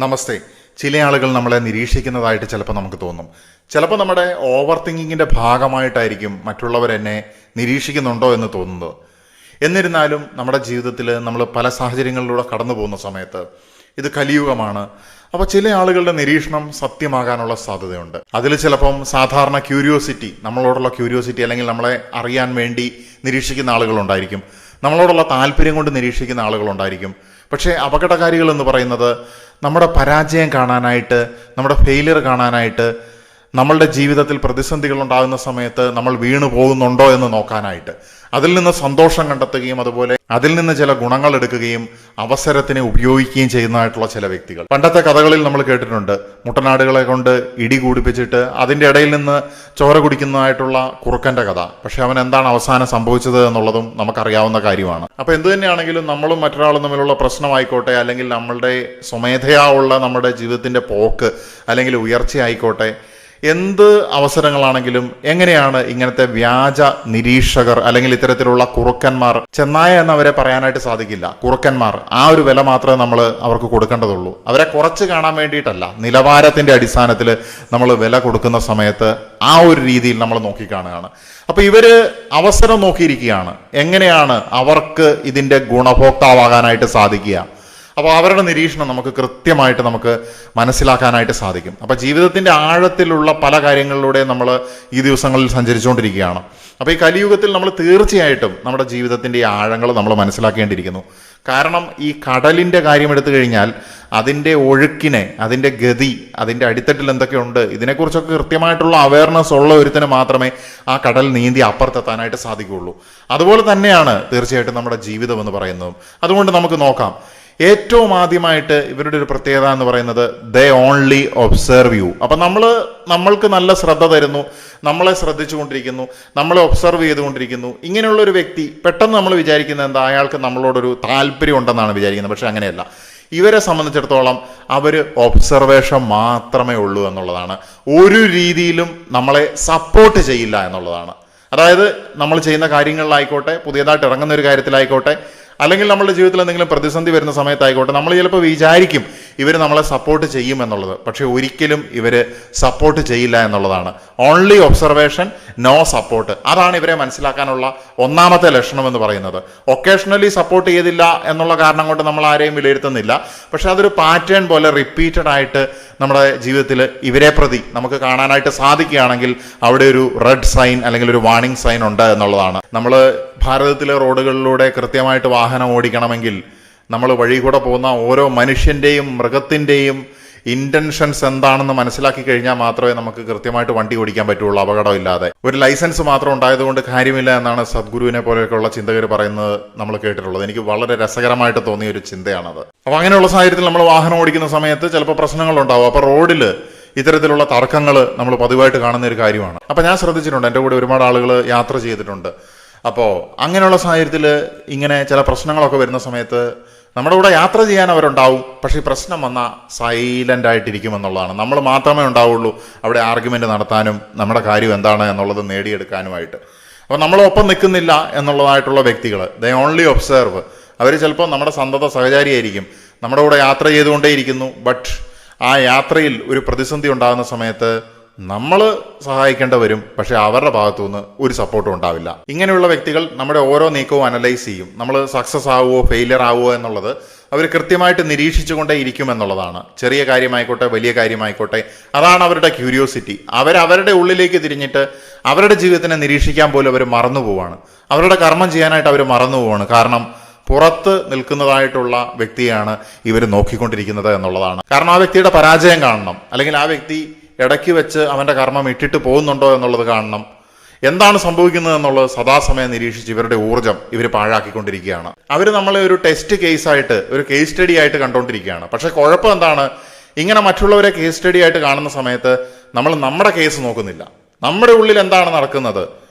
നമസ്തേ. ചില ആളുകൾ നമ്മളെ നിരീക്ഷിക്കുന്നതായിട്ട് ചിലപ്പോൾ നമുക്ക് തോന്നും. ചിലപ്പോൾ നമ്മുടെ ഓവർ തിങ്കിങ്ങിൻ്റെ ഭാഗമായിട്ടായിരിക്കും മറ്റുള്ളവരെന്നെ നിരീക്ഷിക്കുന്നുണ്ടോ എന്ന് തോന്നുന്നത്. എന്നിരുന്നാലും നമ്മുടെ ജീവിതത്തിൽ നമ്മൾ പല സാഹചര്യങ്ങളിലൂടെ കടന്നു പോകുന്ന സമയത്ത് ഇത് കലിയുഗമാണ്. അപ്പോൾ ചില ആളുകളുടെ നിരീക്ഷണം സത്യമാകാനുള്ള സാധ്യതയുണ്ട്. അതിൽ ചിലപ്പം സാധാരണ ക്യൂരിയോസിറ്റി, നമ്മളോടുള്ള ക്യൂരിയോസിറ്റി, അല്ലെങ്കിൽ നമ്മളെ അറിയാൻ വേണ്ടി നിരീക്ഷിക്കുന്ന ആളുകളുണ്ടായിരിക്കും. നമ്മളോടുള്ള താല്പര്യം കൊണ്ട് നിരീക്ഷിക്കുന്ന ആളുകളുണ്ടായിരിക്കും. പക്ഷേ അപകടകാരികൾ എന്ന് പറയുന്നത് നമ്മുടെ പരാജയം കാണാനായിട്ട്, നമ്മുടെ ഫെയിലിയർ കാണാനായിട്ട്, നമ്മളുടെ ജീവിതത്തിൽ പ്രതിസന്ധികൾ ഉണ്ടാകുന്ന സമയത്ത് നമ്മൾ വീണു പോകുന്നുണ്ടോ എന്ന് നോക്കാനായിട്ട്, അതിൽ നിന്ന് സന്തോഷം കണ്ടെത്തുകയും അതുപോലെ അതിൽ നിന്ന് ചില ഗുണങ്ങൾ എടുക്കുകയും അവസരത്തിനെ ഉപയോഗിക്കുകയും ചെയ്യുന്നതായിട്ടുള്ള ചില വ്യക്തികൾ. പണ്ടത്തെ കഥകളിൽ നമ്മൾ കേട്ടിട്ടുണ്ട്, മുട്ടനാടുകളെ കൊണ്ട് ഇടി കൂടിപ്പിച്ചിട്ട് അതിൻ്റെ ഇടയിൽ നിന്ന് ചോര കുടിക്കുന്നതായിട്ടുള്ള കുറുക്കൻ്റെ കഥ. പക്ഷെ അവൻ എന്താണ് അവസാനം സംഭവിച്ചത് എന്നുള്ളതും നമുക്കറിയാവുന്ന കാര്യമാണ്. അപ്പോൾ എന്തു തന്നെയാണെങ്കിലും നമ്മളും മറ്റൊരാളും തമ്മിലുള്ള പ്രശ്നമായിക്കോട്ടെ, അല്ലെങ്കിൽ നമ്മളുടെ സ്വമേധയാ ഉള്ള നമ്മുടെ ജീവിതത്തിൻ്റെ പോക്ക് അല്ലെങ്കിൽ ഉയർച്ചയായിക്കോട്ടെ, എന്ത് അവസരങ്ങളാണെങ്കിലും എങ്ങനെയാണ് ഇങ്ങനത്തെ വ്യാജ നിരീക്ഷകർ അല്ലെങ്കിൽ ഇത്തരത്തിലുള്ള കുറുക്കന്മാർ, ചെന്നായ എന്നവരെ പറയാനായിട്ട് സാധിക്കില്ല, കുറുക്കന്മാർ, ആ ഒരു വില മാത്രമേ നമ്മൾ അവർക്ക് കൊടുക്കേണ്ടതുള്ളൂ. അവരെ കുറച്ച് കാണാൻ വേണ്ടിയിട്ടല്ല, നിലവാരത്തിന്റെ അടിസ്ഥാനത്തിൽ നമ്മൾ വില കൊടുക്കുന്ന സമയത്ത് ആ ഒരു രീതിയിൽ നമ്മൾ നോക്കിക്കാണുകയാണ്. അപ്പൊ ഇവര് അവസരം നോക്കിയിരിക്കുകയാണ്, എങ്ങനെയാണ് അവർക്ക് ഇതിന്റെ ഗുണഭോക്താവാകാനായിട്ട് സാധിക്കുക. അപ്പോൾ അവരുടെ നിരീക്ഷണം നമുക്ക് കൃത്യമായിട്ട് നമുക്ക് മനസ്സിലാക്കാനായിട്ട് സാധിക്കും. അപ്പോൾ ജീവിതത്തിൻ്റെ ആഴത്തിലുള്ള പല കാര്യങ്ങളിലൂടെ നമ്മൾ ഈ ദിവസങ്ങളിൽ സഞ്ചരിച്ചുകൊണ്ടിരിക്കുകയാണ്. അപ്പോൾ ഈ കലിയുഗത്തിൽ നമ്മൾ തീർച്ചയായിട്ടും നമ്മുടെ ജീവിതത്തിൻ്റെ ഈ ആഴങ്ങൾ നമ്മൾ മനസ്സിലാക്കേണ്ടിയിരിക്കുന്നു. കാരണം ഈ കടലിൻ്റെ കാര്യം എടുത്തു കഴിഞ്ഞാൽ അതിൻ്റെ ഒഴുക്കിനെ, അതിൻ്റെ ഗതി, അതിൻ്റെ അടിത്തട്ടിൽ എന്തൊക്കെയുണ്ട്, ഇതിനെക്കുറിച്ചൊക്കെ കൃത്യമായിട്ടുള്ള അവയർനെസ് ഉള്ള ഒരുത്തിന് മാത്രമേ ആ കടൽ നീന്തി അപ്പുറത്തെത്താനായിട്ട് സാധിക്കുകയുള്ളൂ. അതുപോലെ തന്നെയാണ് തീർച്ചയായിട്ടും നമ്മുടെ ജീവിതം എന്ന് പറയുന്നതും. അതുകൊണ്ട് നമുക്ക് നോക്കാം, ഏറ്റവും ആദ്യമായിട്ട് ഇവരുടെ ഒരു പ്രത്യേകത എന്ന് പറയുന്നത് ദേ ഓൺലി ഒബ്സർവ് യു. അപ്പം നമ്മൾക്ക് നല്ല ശ്രദ്ധ തരുന്നു, നമ്മളെ ശ്രദ്ധിച്ചുകൊണ്ടിരിക്കുന്നു, നമ്മളെ ഒബ്സർവ് ചെയ്തുകൊണ്ടിരിക്കുന്നു. ഇങ്ങനെയുള്ളൊരു വ്യക്തി പെട്ടെന്ന് നമ്മൾ വിചാരിക്കുന്നത് എന്താ, അയാൾക്ക് നമ്മളോടൊരു താല്പര്യം ഉണ്ടെന്നാണ് വിചാരിക്കുന്നത്. പക്ഷെ അങ്ങനെയല്ല. ഇവരെ സംബന്ധിച്ചിടത്തോളം അവർ ഒബ്സർവേഷൻ മാത്രമേ ഉള്ളൂ എന്നുള്ളതാണ്. ഒരു രീതിയിലും നമ്മളെ സപ്പോർട്ട് ചെയ്യില്ല എന്നുള്ളതാണ്. അതായത് നമ്മൾ ചെയ്യുന്ന കാര്യങ്ങളിലായിക്കോട്ടെ, പുതിയതായിട്ട് ഇറങ്ങുന്ന ഒരു കാര്യത്തിലായിക്കോട്ടെ, അല്ലെങ്കിൽ നമ്മളുടെ ജീവിതത്തിൽ എന്തെങ്കിലും പ്രതിസന്ധി വരുന്ന സമയത്തായിക്കോട്ടെ, നമ്മൾ ചിലപ്പോൾ വിചാരിക്കും ഇവർ നമ്മളെ സപ്പോർട്ട് ചെയ്യും എന്നുള്ളത്. പക്ഷെ ഒരിക്കലും ഇവർ സപ്പോർട്ട് ചെയ്യില്ല എന്നുള്ളതാണ്. Only observation, no support. അതാണ് ഇവരെ മനസ്സിലാക്കാനുള്ള ഒന്നാമത്തെ ലക്ഷണം എന്ന് പറയുന്നത്. ഒക്കേഷണലി സപ്പോർട്ട് ചെയ്തില്ല എന്നുള്ള കാരണം കൊണ്ട് നമ്മൾ ആരെയും വിലയിരുത്തുന്നില്ല. പക്ഷെ അതൊരു പാറ്റേൺ പോലെ റിപ്പീറ്റഡ് ആയിട്ട് നമ്മുടെ ജീവിതത്തിൽ ഇവരെ പ്രതി നമുക്ക് കാണാനായിട്ട് സാധിക്കുകയാണെങ്കിൽ അവിടെ ഒരു റെഡ് സൈൻ അല്ലെങ്കിൽ ഒരു വാർണിംഗ് സൈൻ ഉണ്ട് എന്നുള്ളതാണ്. നമ്മൾ ഭാരതത്തിലെ റോഡുകളിലൂടെ കൃത്യമായിട്ട് വാഹനം ഓടിക്കണമെങ്കിൽ നമ്മൾ വഴി കൂടെ പോകുന്ന ഓരോ മനുഷ്യൻ്റെയും മൃഗത്തിൻ്റെയും ഇൻറ്റൻഷൻസ് എന്താണെന്ന് മനസ്സിലാക്കി കഴിഞ്ഞാൽ മാത്രമേ നമുക്ക് കൃത്യമായിട്ട് വണ്ടി ഓടിക്കാൻ പറ്റുള്ളൂ, അപകടമില്ലാതെ. ഒരു ലൈസൻസ് മാത്രം ഉണ്ടായതുകൊണ്ട് കാര്യമില്ല എന്നാണ് സദ്ഗുരുവിനെ പോലെയൊക്കെയുള്ള ചിന്തകർ പറയുന്നത് നമ്മൾ കേട്ടിട്ടുള്ളത്. എനിക്ക് വളരെ രസകരമായിട്ട് തോന്നിയ ഒരു ചിന്തയാണത്. അപ്പോൾ അങ്ങനെയുള്ള സാഹചര്യത്തിൽ നമ്മൾ വാഹനം ഓടിക്കുന്ന സമയത്ത് ചിലപ്പോൾ പ്രശ്നങ്ങളുണ്ടാവും. അപ്പോൾ റോഡിൽ ഇത്തരത്തിലുള്ള തർക്കങ്ങൾ നമ്മൾ പതിവായിട്ട് കാണുന്ന ഒരു കാര്യമാണ്. അപ്പോൾ ഞാൻ ശ്രദ്ധിച്ചിട്ടുണ്ട്, എൻ്റെ കൂടെ ഒരുപാട് ആളുകൾ യാത്ര ചെയ്തിട്ടുണ്ട്. അപ്പോൾ അങ്ങനെയുള്ള സാഹചര്യത്തിൽ ഇങ്ങനെ ചില പ്രശ്നങ്ങളൊക്കെ വരുന്ന സമയത്ത് നമ്മുടെ കൂടെ യാത്ര ചെയ്യാൻ അവരുണ്ടാവും. പക്ഷേ ഈ പ്രശ്നം വന്നാൽ സൈലൻ്റ് ആയിട്ടിരിക്കുമെന്നുള്ളതാണ്. നമ്മൾ മാത്രമേ ഉണ്ടാവുള്ളൂ അവിടെ ആർഗ്യുമെൻ്റ് നടത്താനും നമ്മുടെ കാര്യം എന്താണ് എന്നുള്ളത് നേടിയെടുക്കാനുമായിട്ട്. അപ്പോൾ നമ്മളൊപ്പം നിൽക്കുന്നില്ല എന്നുള്ളതായിട്ടുള്ള വ്യക്തികൾ, ദേ ഓൺലി ഒബ്സർവ്. അവർ ചിലപ്പോൾ നമ്മുടെ സന്തത സഹചാരിയായിരിക്കും, നമ്മുടെ കൂടെ യാത്ര ചെയ്തുകൊണ്ടേയിരിക്കുന്നു. ബട്ട് ആ യാത്രയിൽ ഒരു പ്രതിസന്ധി ഉണ്ടാകുന്ന സമയത്ത് നമ്മൾ സഹായിക്കേണ്ടി വരും. പക്ഷെ അവരുടെ ഭാഗത്തുനിന്ന് ഒരു സപ്പോർട്ടും ഉണ്ടാവില്ല. ഇങ്ങനെയുള്ള വ്യക്തികൾ നമ്മുടെ ഓരോ നീക്കവും അനലൈസ് ചെയ്യും. നമ്മൾ സക്സസ് ആവുമോ ഫെയിലിയർ ആവുമോ എന്നുള്ളത് അവർ കൃത്യമായിട്ട് നിരീക്ഷിച്ചുകൊണ്ടേ ഇരിക്കും എന്നുള്ളതാണ്. ചെറിയ കാര്യമായിക്കോട്ടെ വലിയ കാര്യമായിക്കോട്ടെ, അതാണ് അവരുടെ ക്യൂരിയോസിറ്റി. അവരവരുടെ ഉള്ളിലേക്ക് തിരിഞ്ഞിട്ട് അവരുടെ ജീവിതത്തിനെ നിരീക്ഷിക്കാൻ പോലും അവർ മറന്നു പോവാണ്. അവരുടെ കർമ്മം ചെയ്യാനായിട്ട് അവർ മറന്നു പോവാണ്. കാരണം പുറത്ത് നിൽക്കുന്നതായിട്ടുള്ള വ്യക്തിയാണ് ഇവർ നോക്കിക്കൊണ്ടിരിക്കുന്നത് എന്നുള്ളതാണ്. കാരണം ആ വ്യക്തിയുടെ പരാജയം കാണണം, അല്ലെങ്കിൽ ആ വ്യക്തി ഇടയ്ക്ക് വെച്ച് അവൻ്റെ കർമ്മം ഇട്ടിട്ട് പോകുന്നുണ്ടോ എന്നുള്ളത് കാണണം. എന്താണ് സംഭവിക്കുന്നത് എന്നുള്ളത് സദാസമയം നിരീക്ഷിച്ച് ഇവരുടെ ഊർജ്ജം ഇവർ പാഴാക്കിക്കൊണ്ടിരിക്കുകയാണ്. അവർ നമ്മളെ ഒരു ടെസ്റ്റ് കേസായിട്ട്, ഒരു കേസ് സ്റ്റഡി ആയിട്ട് കണ്ടുകൊണ്ടിരിക്കുകയാണ്. പക്ഷെ കുഴപ്പം എന്താണ്, ഇങ്ങനെ മറ്റുള്ളവരെ കേസ് സ്റ്റഡി ആയിട്ട് കാണുന്ന സമയത്ത് നമ്മൾ നമ്മുടെ കേസ് നോക്കുന്നില്ല. നമ്മുടെ ഉള്ളിൽ എന്താണ് നടക്കുന്നത്,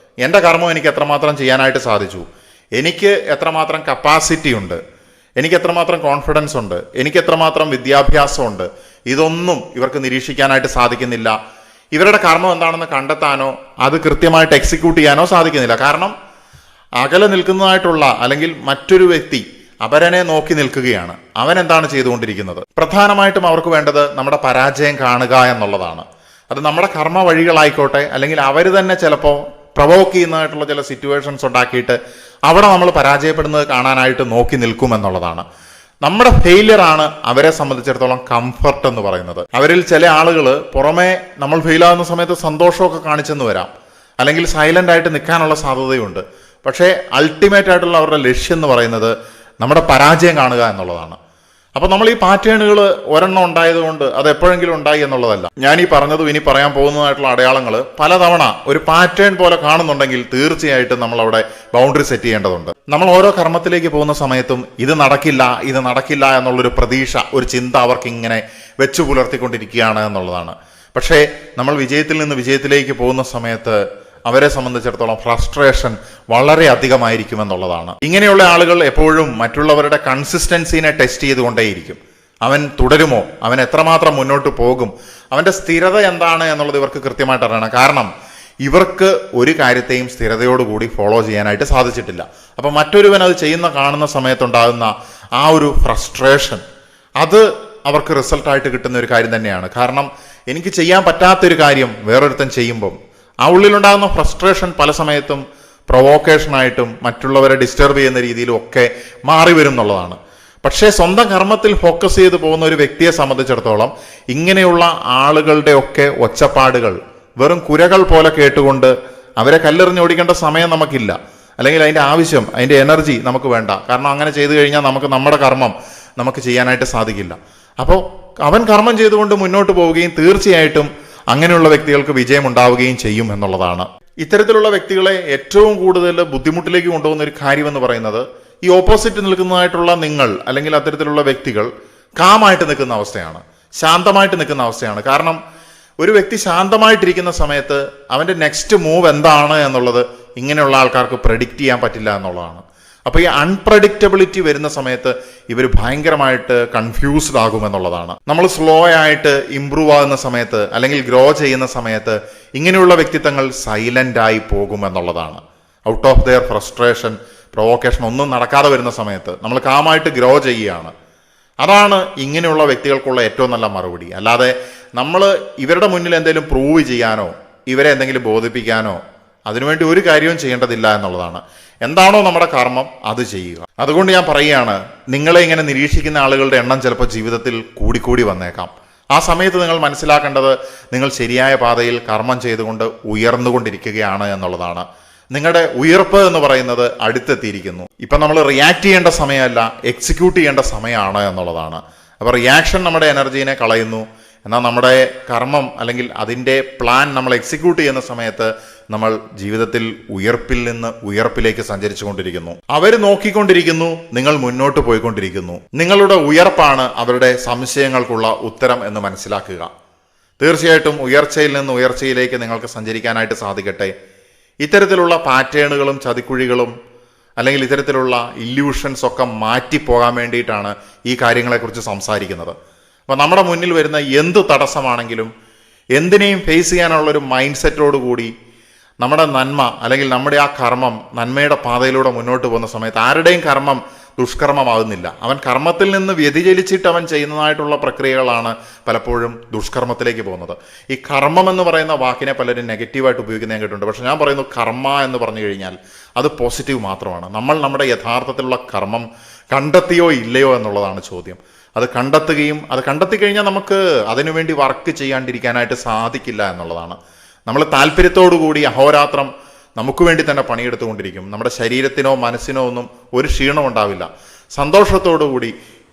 എൻ്റെ കർമ്മം എനിക്ക് എത്രമാത്രം ചെയ്യാനായിട്ട് സാധിച്ചു, എനിക്ക് എത്രമാത്രം കപ്പാസിറ്റി ഉണ്ട്, എനിക്ക് എത്രമാത്രം കോൺഫിഡൻസ് ഉണ്ട്, എനിക്ക് എത്രമാത്രം വിദ്യാഭ്യാസമുണ്ട്, ഇതൊന്നും ഇവർക്ക് നിരീക്ഷിക്കാനായിട്ട് സാധിക്കുന്നില്ല. ഇവരുടെ കർമ്മം എന്താണെന്ന് കണ്ടെത്താനോ അത് കൃത്യമായിട്ട് എക്സിക്യൂട്ട് ചെയ്യാനോ സാധിക്കുന്നില്ല. കാരണം അകലെ നിൽക്കുന്നതായിട്ടുള്ള അല്ലെങ്കിൽ മറ്റൊരു വ്യക്തി അപരനെ നോക്കി നിൽക്കുകയാണ്. അവൻ എന്താണ് ചെയ്തുകൊണ്ടിരിക്കുന്നത്? പ്രധാനമായിട്ടും അവർക്ക് വേണ്ടത് നമ്മുടെ പരാജയം കാണുക എന്നുള്ളതാണ്. അത് നമ്മുടെ കർമ്മ വഴികളായിക്കോട്ടെ, അല്ലെങ്കിൽ അവർ തന്നെ ചിലപ്പോൾ പ്രൊവോക്ക് ചെയ്യുന്നതായിട്ടുള്ള ചില സിറ്റുവേഷൻസ് ഉണ്ടാക്കിയിട്ട് അവിടെ നമ്മൾ പരാജയപ്പെടുന്നത് കാണാനായിട്ട് നോക്കി നിൽക്കുമെന്നുള്ളതാണ്. നമ്മുടെ ഫെയിലിയർ ആണ് അവരെ സംബന്ധിച്ചിടത്തോളം കംഫർട്ട് എന്ന് പറയുന്നത്. അവരിൽ ചില ആളുകൾ പുറമെ നമ്മൾ ഫെയിലാകുന്ന സമയത്ത് സന്തോഷമൊക്കെ കാണിച്ചെന്ന് വരാം, അല്ലെങ്കിൽ സൈലന്റ് ആയിട്ട് നിൽക്കാനുള്ള സാധ്യതയുണ്ട്. പക്ഷേ അൾട്ടിമേറ്റ് ആയിട്ടുള്ള അവരുടെ ലക്ഷ്യം എന്ന് പറയുന്നത് നമ്മുടെ പരാജയം കാണുക എന്നുള്ളതാണ്. അപ്പൊ നമ്മൾ ഈ പാറ്റേണുകൾ ഒരെണ്ണം ഉണ്ടായതുകൊണ്ട് അത് എപ്പോഴെങ്കിലും ഉണ്ടായി എന്നുള്ളതല്ല. ഞാൻ ഈ പറഞ്ഞതും ഇനി പറയാൻ പോകുന്നതായിട്ടുള്ള അടയാളങ്ങൾ പലതവണ ഒരു പാറ്റേൺ പോലെ കാണുന്നുണ്ടെങ്കിൽ തീർച്ചയായിട്ടും നമ്മൾ അവിടെ ബൗണ്ടറി സെറ്റ് ചെയ്യേണ്ടതുണ്ട്. നമ്മൾ ഓരോ കർമ്മത്തിലേക്ക് പോകുന്ന സമയത്തും ഇത് നടക്കില്ല എന്നുള്ളൊരു പ്രതീക്ഷ, ഒരു ചിന്ത അവർക്ക് ഇങ്ങനെ വെച്ചു പുലർത്തിക്കൊണ്ടിരിക്കുകയാണ് എന്നുള്ളതാണ്. പക്ഷേ നമ്മൾ വിജയത്തിൽ നിന്ന് വിജയത്തിലേക്ക് പോകുന്ന സമയത്ത് അവരെ സംബന്ധിച്ചിടത്തോളം ഫ്രസ്ട്രേഷൻ വളരെ അധികമായിരിക്കുമെന്നുള്ളതാണ്. ഇങ്ങനെയുള്ള ആളുകൾ എപ്പോഴും മറ്റുള്ളവരുടെ കൺസിസ്റ്റൻസിനെ ടെസ്റ്റ് ചെയ്തുകൊണ്ടേയിരിക്കും. അവൻ തുടരുമോ, അവൻ എത്രമാത്രം മുന്നോട്ട് പോകും, അവന്റെ സ്ഥിരത എന്താണ് എന്നുള്ളത് ഇവർക്ക് കൃത്യമായിട്ട് അറിയണം. കാരണം ഇവർക്ക് ഒരു കാര്യത്തെയും സ്ഥിരതയോടുകൂടി ഫോളോ ചെയ്യാനായിട്ട് സാധിച്ചിട്ടില്ല. അപ്പൊ മറ്റൊരുവൻ അത് കാണുന്ന സമയത്തുണ്ടാകുന്ന ആ ഒരു ഫ്രസ്ട്രേഷൻ, അത് അവർക്ക് റിസൾട്ടായിട്ട് കിട്ടുന്ന ഒരു കാര്യം തന്നെയാണ്. കാരണം എനിക്ക് ചെയ്യാൻ പറ്റാത്തൊരു കാര്യം വേറൊരുത്തൻ ചെയ്യുമ്പം ആ ഉള്ളിലുണ്ടാകുന്ന ഫ്രസ്ട്രേഷൻ പല സമയത്തും പ്രൊവോക്കേഷനായിട്ടും മറ്റുള്ളവരെ ഡിസ്റ്റർബ് ചെയ്യുന്ന രീതിയിലും ഒക്കെ മാറി വരും എന്നുള്ളതാണ്. പക്ഷേ സ്വന്തം കർമ്മത്തിൽ ഫോക്കസ് ചെയ്ത് പോകുന്ന ഒരു വ്യക്തിയെ സംബന്ധിച്ചിടത്തോളം ഇങ്ങനെയുള്ള ആളുകളുടെ ഒക്കെ ഒച്ചപ്പാടുകൾ വെറും കുരകൾ പോലെ കേട്ടുകൊണ്ട് അവരെ കല്ലെറിഞ്ഞ് ഓടിക്കേണ്ട സമയം നമുക്കില്ല, അല്ലെങ്കിൽ അതിൻ്റെ ആവശ്യം, അതിൻ്റെ എനർജി നമുക്ക് വേണ്ട. കാരണം അങ്ങനെ ചെയ്തു കഴിഞ്ഞാൽ നമുക്ക് നമ്മുടെ കർമ്മം നമുക്ക് ചെയ്യാനായിട്ട് സാധിക്കില്ല. അപ്പോൾ അവൻ കർമ്മം ചെയ്തുകൊണ്ട് മുന്നോട്ട് പോവുകയും തീർച്ചയായിട്ടും അങ്ങനെയുള്ള വ്യക്തികൾക്ക് വിജയം ഉണ്ടാവുകയും ചെയ്യും എന്നുള്ളതാണ്. ഇത്തരത്തിലുള്ള വ്യക്തികളെ ഏറ്റവും കൂടുതൽ ബുദ്ധിമുട്ടിലേക്ക് കൊണ്ടുപോകുന്ന ഒരു കാര്യം എന്ന് പറയുന്നത് ഈ ഓപ്പോസിറ്റ് നിൽക്കുന്നതായിട്ടുള്ള നിങ്ങൾ, അല്ലെങ്കിൽ അത്തരത്തിലുള്ള വ്യക്തികൾ കാമായിട്ട് നിൽക്കുന്ന അവസ്ഥയാണ്, ശാന്തമായിട്ട് നിൽക്കുന്ന അവസ്ഥയാണ്. കാരണം ഒരു വ്യക്തി ശാന്തമായിട്ടിരിക്കുന്ന സമയത്ത് അവന്റെ നെക്സ്റ്റ് മൂവ് എന്താണ് എന്നുള്ളത് ഇങ്ങനെയുള്ള ആൾക്കാർക്ക് പ്രെഡിക്റ്റ് ചെയ്യാൻ പറ്റില്ല എന്നുള്ളതാണ്. അപ്പോൾ ഈ അൺപ്രഡിക്റ്റബിലിറ്റി വരുന്ന സമയത്ത് ഇവർ ഭയങ്കരമായിട്ട് കൺഫ്യൂസ്ഡ് ആകുമെന്നുള്ളതാണ്. നമ്മൾ സ്ലോ ആയിട്ട് ഇംപ്രൂവ് ആകുന്ന സമയത്ത്, അല്ലെങ്കിൽ ഗ്രോ ചെയ്യുന്ന സമയത്ത് ഇങ്ങനെയുള്ള വ്യക്തിത്വങ്ങൾ സൈലന്റ് ആയി പോകുമെന്നുള്ളതാണ്. Out of their frustration, provocation ഒന്നും നടക്കാതെ വരുന്ന സമയത്ത് നമ്മൾ കാമായിട്ട് ഗ്രോ ചെയ്യുകയാണ്. അതാണ് ഇങ്ങനെയുള്ള വ്യക്തികൾക്കുള്ള ഏറ്റവും നല്ല മറുപടി. അല്ലാതെ നമ്മൾ ഇവരുടെ മുന്നിൽ എന്തെങ്കിലും പ്രൂവ് ചെയ്യാനോ ഇവരെ എന്തെങ്കിലും ബോധിപ്പിക്കാനോ അതിനുവേണ്ടി ഒരു കാര്യവും ചെയ്യേണ്ടതില്ല എന്നുള്ളതാണ്. എന്താണോ നമ്മുടെ കർമ്മം അത് ചെയ്യുക. അതുകൊണ്ട് ഞാൻ പറയുകയാണ്, നിങ്ങളെ ഇങ്ങനെ നിരീക്ഷിക്കുന്ന ആളുകളുടെ എണ്ണം ചിലപ്പോൾ ജീവിതത്തിൽ കൂടിക്കൂടി വന്നേക്കാം. ആ സമയത്ത് നിങ്ങൾ മനസ്സിലാക്കേണ്ടത് നിങ്ങൾ ശരിയായ പാതയിൽ കർമ്മം ചെയ്തുകൊണ്ട് ഉയർന്നുകൊണ്ടിരിക്കുകയാണ് എന്നുള്ളതാണ്. നിങ്ങളുടെ ഉയർപ്പ് എന്ന് പറയുന്നത് അടുത്തെത്തിയിരിക്കുന്നു. ഇപ്പം നമ്മൾ റിയാക്ട് ചെയ്യേണ്ട സമയമല്ല, എക്സിക്യൂട്ട് ചെയ്യേണ്ട സമയമാണ് എന്നുള്ളതാണ്. അപ്പോൾ റിയാക്ഷൻ നമ്മുടെ എനർജീനെ കളയുന്നു. എന്നാൽ നമ്മുടെ കർമ്മം, അല്ലെങ്കിൽ അതിൻ്റെ പ്ലാൻ നമ്മൾ എക്സിക്യൂട്ട് ചെയ്യുന്ന സമയത്ത് നമ്മൾ ജീവിതത്തിൽ ഉയർപ്പിൽ നിന്ന് ഉയർപ്പിലേക്ക് സഞ്ചരിച്ചു കൊണ്ടിരിക്കുന്നു. അവർ നോക്കിക്കൊണ്ടിരിക്കുന്നു, നിങ്ങൾ മുന്നോട്ട് പോയിക്കൊണ്ടിരിക്കുന്നു. നിങ്ങളുടെ ഉയർപ്പാണ് അവരുടെ സംശയങ്ങൾക്കുള്ള ഉത്തരം എന്ന് മനസ്സിലാക്കുക. തീർച്ചയായിട്ടും ഉയർച്ചയിൽ നിന്ന് ഉയർച്ചയിലേക്ക് നിങ്ങൾക്ക് സഞ്ചരിക്കാനായിട്ട് സാധിക്കട്ടെ. ഇത്തരത്തിലുള്ള പാറ്റേണുകളും ചതിക്കുഴികളും അല്ലെങ്കിൽ ഇത്തരത്തിലുള്ള ഇല്യൂഷൻസ് ഒക്കെ മാറ്റിപ്പോകാൻ വേണ്ടിയിട്ടാണ് ഈ കാര്യങ്ങളെക്കുറിച്ച് സംസാരിക്കുന്നത്. അപ്പം നമ്മുടെ മുന്നിൽ വരുന്ന എന്ത് തടസ്സമാണെങ്കിലും എന്തിനേയും ഫേസ് ചെയ്യാനുള്ളൊരു മൈൻഡ് സെറ്റോടുകൂടി നമ്മുടെ നന്മ, അല്ലെങ്കിൽ നമ്മുടെ ആ കർമ്മം നന്മയുടെ പാതയിലൂടെ മുന്നോട്ട് പോകുന്ന സമയത്ത് ആരുടെയും കർമ്മം ദുഷ്കർമ്മമാകുന്നില്ല. അവൻ കർമ്മത്തിൽ നിന്ന് വ്യതിചലിച്ചിട്ട് അവൻ ചെയ്യുന്നതായിട്ടുള്ള പ്രക്രിയകളാണ് പലപ്പോഴും ദുഷ്കർമ്മത്തിലേക്ക് പോകുന്നത്. ഈ കർമ്മം എന്ന് പറയുന്ന വാക്കിനെ പലരും നെഗറ്റീവായിട്ട് ഉപയോഗിക്കുന്ന ഞാൻ കേട്ടിട്ടുണ്ട്. പക്ഷെ ഞാൻ പറയുന്നു, കർമ്മ എന്ന് പറഞ്ഞു കഴിഞ്ഞാൽ അത് പോസിറ്റീവ് മാത്രമാണ്. നമ്മൾ നമ്മുടെ യഥാർത്ഥത്തിലുള്ള കർമ്മം കണ്ടെത്തിയോ ഇല്ലയോ എന്നുള്ളതാണ് ചോദ്യം. അത് കണ്ടെത്തുകയും അത് കണ്ടെത്തി കഴിഞ്ഞാൽ നമുക്ക് അതിനുവേണ്ടി വർക്ക് ചെയ്യാണ്ടിരിക്കാനായിട്ട് സാധിക്കില്ല എന്നുള്ളതാണ്. നമ്മൾ താല്പര്യത്തോടുകൂടി അഹോരാത്രം നമുക്ക് വേണ്ടി തന്നെ പണിയെടുത്തുകൊണ്ടിരിക്കും. നമ്മുടെ ശരീരത്തിനോ മനസ്സിനോ ഒന്നും ഒരു ക്ഷീണം ഉണ്ടാവില്ല. സന്തോഷത്തോടുകൂടി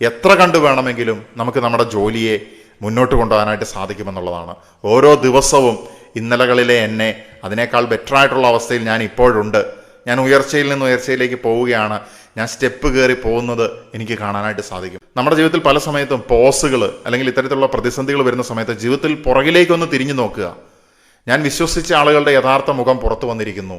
എത്ര കണ്ടു വേണമെങ്കിലും നമുക്ക് നമ്മുടെ ജോലിയെ മുന്നോട്ട് കൊണ്ടുപോകാനായിട്ട് സാധിക്കുമെന്നുള്ളതാണ്. ഓരോ ദിവസവും ഇന്നലകളിലെ എന്നെ അതിനേക്കാൾ ബെറ്ററായിട്ടുള്ള അവസ്ഥയിൽ ഞാൻ ഇപ്പോഴുണ്ട്. ഞാൻ ഉയർച്ചയിൽ നിന്ന് ഉയർച്ചയിലേക്ക് പോവുകയാണ്. ഞാൻ സ്റ്റെപ്പ് കയറി പോകുന്നത് എനിക്ക് കാണാനായിട്ട് സാധിക്കും. നമ്മുടെ ജീവിതത്തിൽ പല സമയത്തും പോസുകൾ, അല്ലെങ്കിൽ ഇത്തരത്തിലുള്ള പ്രതിസന്ധികൾ വരുന്ന സമയത്ത് ജീവിതത്തിൽ പുറകിലേക്കൊന്ന് തിരിഞ്ഞു നോക്കുക. ഞാൻ വിശ്വസിച്ച ആളുകളുടെ യഥാർത്ഥ മുഖം പുറത്തു വന്നിരിക്കുന്നു,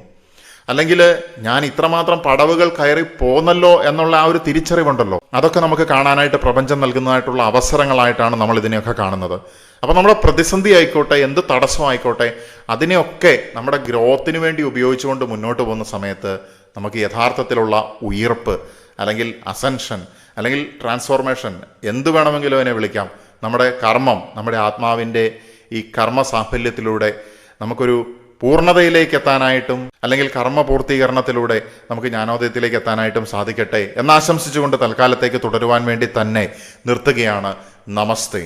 അല്ലെങ്കിൽ ഞാൻ ഇത്രമാത്രം പടവുകൾ കയറി പോന്നല്ലോ എന്നുള്ള ആ ഒരു തിരിച്ചറിവുണ്ടല്ലോ, അതൊക്കെ നമുക്ക് കാണാനായിട്ട് പ്രപഞ്ചം നൽകുന്നതായിട്ടുള്ള അവസരങ്ങളായിട്ടാണ് നമ്മൾ ഇതിനെയൊക്കെ കാണുന്നത്. അപ്പം നമ്മുടെ പ്രതിസന്ധി ആയിക്കോട്ടെ, എന്ത് തടസ്സമായിക്കോട്ടെ, അതിനെയൊക്കെ നമ്മുടെ ഗ്രോത്തിന് വേണ്ടി ഉപയോഗിച്ചുകൊണ്ട് മുന്നോട്ട് പോകുന്ന സമയത്ത് നമുക്ക് യഥാർത്ഥത്തിലുള്ള ഉയർപ്പ്, അല്ലെങ്കിൽ അസെൻഷൻ അല്ലെങ്കിൽ ട്രാൻസ്ഫോർമേഷൻ, എന്തു വേണമെങ്കിലും അതിനെ വിളിക്കാം. നമ്മുടെ കർമ്മം, നമ്മുടെ ആത്മാവിൻ്റെ ഈ കർമ്മ സാഫല്യത്തിലൂടെ നമുക്കൊരു പൂർണ്ണതയിലേക്ക് എത്താനായിട്ടും അല്ലെങ്കിൽ കർമ്മ പൂർത്തീകരണത്തിലൂടെ നമുക്ക് ജ്ഞാനോദയത്തിലേക്ക് എത്താനായിട്ടും സാധിക്കട്ടെ എന്നാശംസിച്ചുകൊണ്ട് തൽക്കാലത്തേക്ക് തുടരുവാൻ വേണ്ടി തന്നെ നിർത്തുകയാണ്. നമസ്തേ.